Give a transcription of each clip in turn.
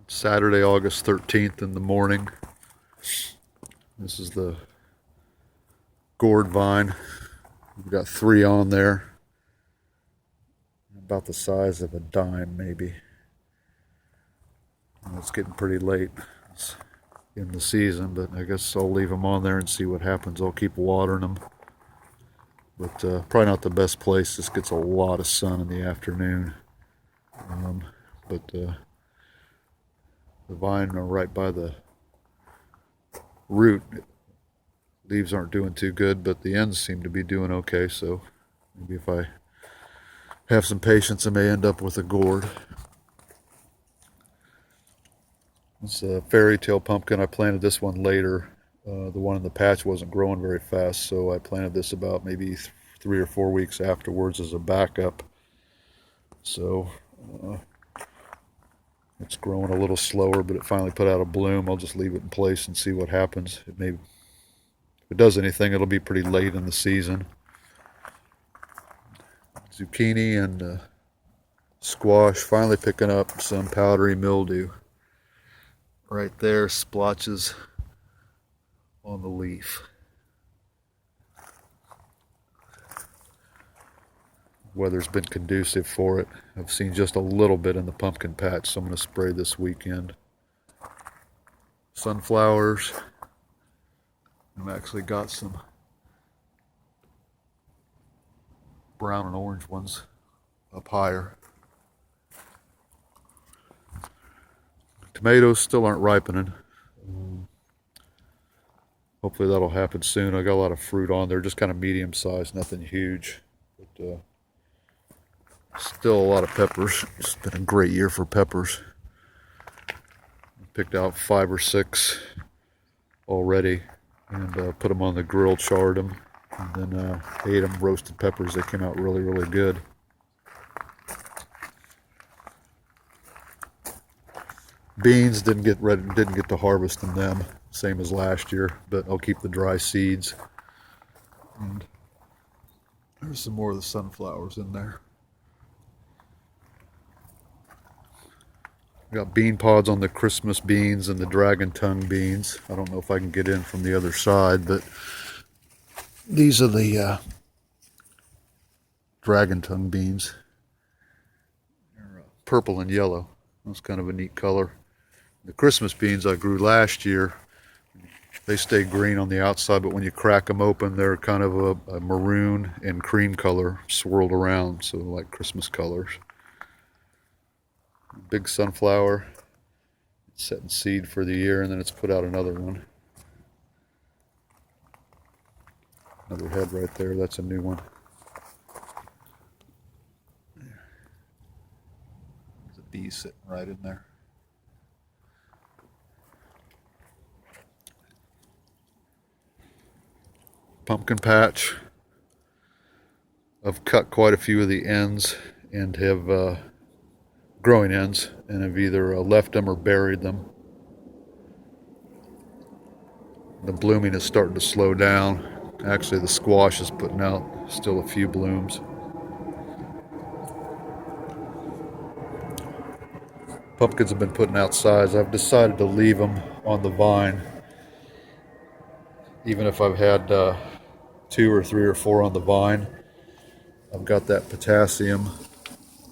Saturday, August 13th in the morning. This is the gourd vine. We've got 3 on there. About the size of a dime, maybe. And it's getting pretty late in the season, but I guess I'll leave them on there and see what happens. I'll keep watering them. But probably not the best place. This gets a lot of sun in the afternoon. But the vine are right by the root. Leaves aren't doing too good, but the ends seem to be doing okay, so maybe if I have some patience I may end up with a gourd. It's a fairy tale pumpkin. I planted this one later. The one in the patch wasn't growing very fast, so I planted this about maybe 3 or 4 weeks afterwards as a backup. So it's growing a little slower, but it finally put out a bloom. I'll just leave it in place and see what happens. If it does anything, it'll be pretty late in the season. Zucchini and squash finally picking up some powdery mildew. Right there, splotches on the leaf. Weather's been conducive for it. I've seen just a little bit in the pumpkin patch, so I'm going to spray this weekend. Sunflowers. I've actually got some brown and orange ones up higher. Tomatoes still aren't ripening. Hopefully that'll happen soon. I got a lot of fruit on there, just kind of medium sized, nothing huge. But still a lot of peppers. It's been a great year for peppers. I picked out 5 or 6 already and put them on the grill, charred them, and then ate them. Roasted peppers. They came out really, really good. Beans didn't get to harvest in them, same as last year, but I'll keep the dry seeds. And there's some more of the sunflowers in there. Got bean pods on the Christmas beans and the dragon tongue beans. I don't know if I can get in from the other side, but these are the dragon tongue beans. They're purple and yellow. That's kind of a neat color. The Christmas beans I grew last year, they stay green on the outside, but when you crack them open, they're kind of a maroon and cream color swirled around, so like Christmas colors. Big sunflower, it's setting seed for the year, and then it's put out another one. Another head right there, that's a new one. There's a bee sitting right in there. Pumpkin patch. I've cut quite a few of the ends and have growing ends, and have either left them or buried them. The blooming is starting to slow down. Actually, the squash is putting out still a few blooms. Pumpkins have been putting out size. I've decided to leave them on the vine, even if I've had 2 or 3 or 4 on the vine. I've got that potassium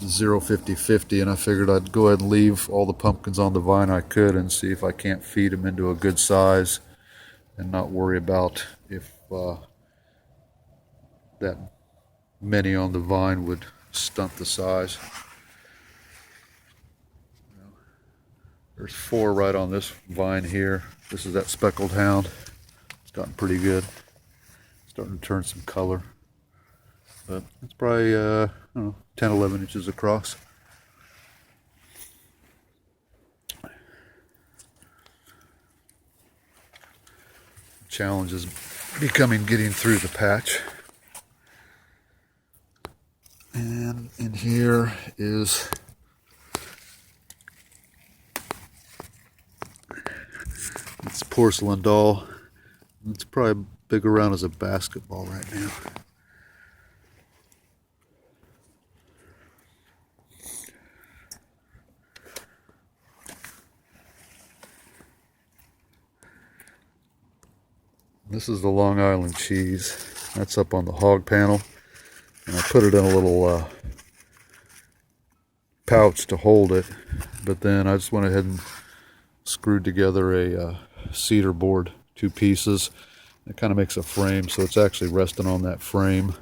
050-50, and I figured I'd go ahead and leave all the pumpkins on the vine I could and see if I can't feed them into a good size and not worry about if that many on the vine would stunt the size. There's 4 right on this vine here. This is that speckled hound. It's gotten pretty good. Starting to turn some color. But it's probably, I don't know, 10, 11 inches across. The challenge is becoming getting through the patch. And in here is it's porcelain doll. It's probably big around as a basketball right now. This is the Long Island cheese. That's up on the hog panel. And I put it in a little pouch to hold it. But then I just went ahead and screwed together a cedar board, 2 pieces. It kind of makes a frame, so it's actually resting on that frame.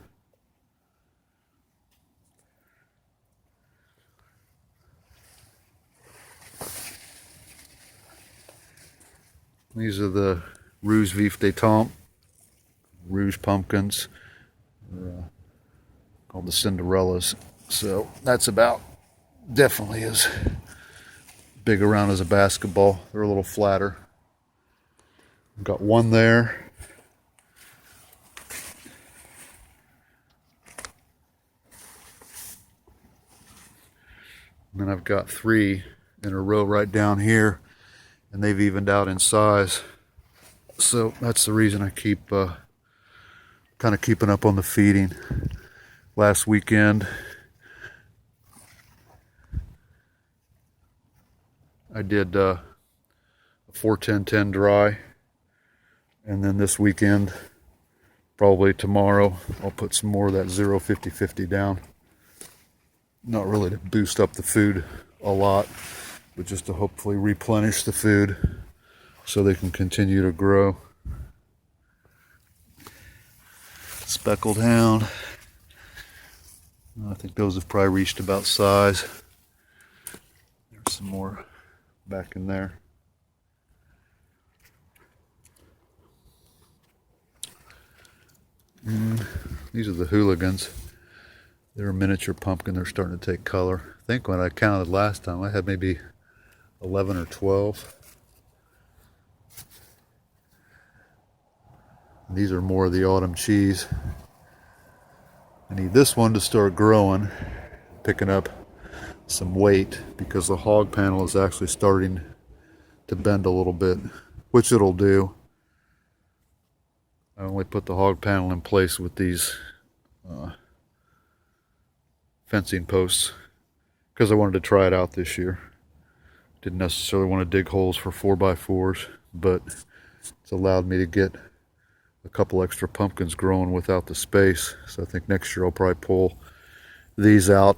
These are the rouge vif detemps, rouge pumpkins. They're called the cinderellas. So that's about definitely as big around as a basketball. They're a little flatter. I've got one there. And then I've got 3 in a row right down here, and they've evened out in size. So that's the reason I keep kind of keeping up on the feeding. Last weekend I did a 4-10-10 dry, and then this weekend, probably tomorrow, I'll put some more of that 0-50-50 down. Not really to boost up the food a lot, but just to hopefully replenish the food so they can continue to grow. Speckled hound. I think those have probably reached about size. There's some more back in there. And these are the hooligans. They're a miniature pumpkin. They're starting to take color. I think when I counted last time, I had maybe 11 or 12. And these are more of the autumn cheese. I need this one to start growing, picking up some weight, because the hog panel is actually starting to bend a little bit, which it'll do. I only put the hog panel in place with these fencing posts because I wanted to try it out this year. Didn't necessarily want to dig holes for 4x4s, but it's allowed me to get a couple extra pumpkins growing without the space. So I think next year I'll probably pull these out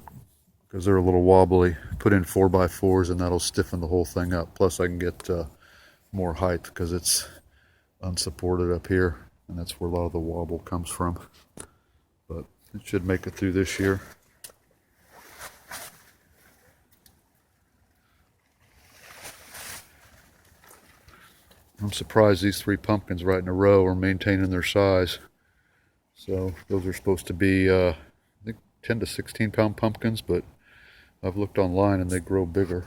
because they're a little wobbly, put in 4x4s, and that'll stiffen the whole thing up. Plus I can get more height because it's unsupported up here, and that's where a lot of the wobble comes from. But it should make it through this year. I'm surprised these 3 pumpkins right in a row are maintaining their size. So those are supposed to be I think 10 to 16 pound pumpkins, but I've looked online and they grow bigger.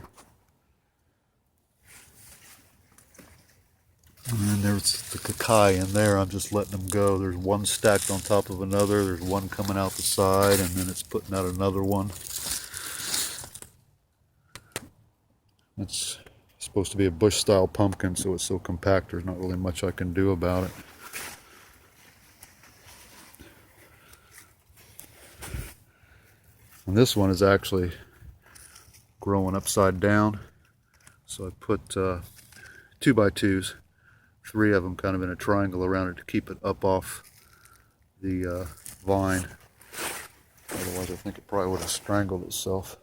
And then there's the cacao in there. I'm just letting them go. There's one stacked on top of another. There's one coming out the side, and then it's putting out another one. It's supposed to be a bush style pumpkin, so it's so compact there's not really much I can do about it. And this one is actually growing upside down, so I put 2x2s, 3 of them kind of in a triangle around it to keep it up off the vine. Otherwise I think it probably would have strangled itself.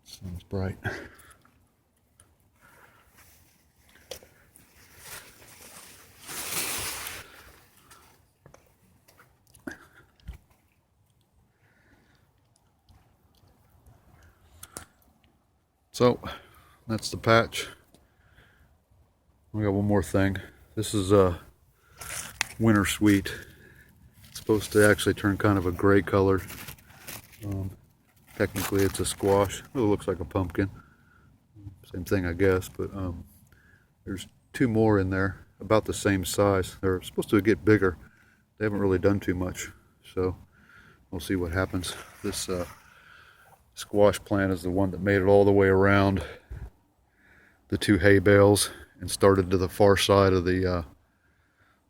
Sounds bright. So that's the patch. We got one more thing. This is a winter sweet. It's supposed to actually turn kind of a gray color. Technically it's a squash. It looks like a pumpkin. Same thing I guess, but there's 2 more in there about the same size. They're supposed to get bigger. They haven't really done too much, so we'll see what happens. This squash plant is the one that made it all the way around the 2 hay bales and started to the far side of the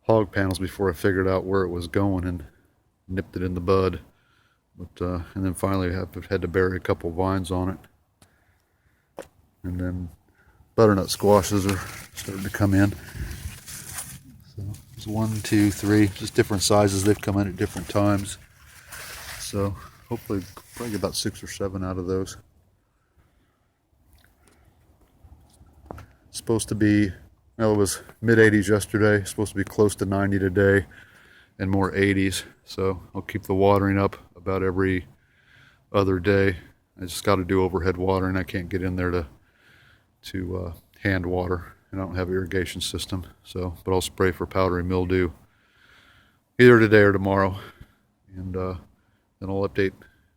hog panels before I figured out where it was going and nipped it in the bud. But and then finally had to bury a couple vines on it. And then butternut squashes are starting to come in. So there's 1, 2, 3, just different sizes. They've come in at different times. So hopefully probably get about 6 or 7 out of those. It's supposed to be, well, it was mid-80s yesterday. It's supposed to be close to 90 today and more 80s. So I'll keep the watering up about every other day. I just got to do overhead watering. I can't get in there to hand water, and I don't have an irrigation system. So, but I'll spray for powdery mildew either today or tomorrow, and then I'll update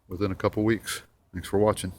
within a couple weeks. Thanks for watching.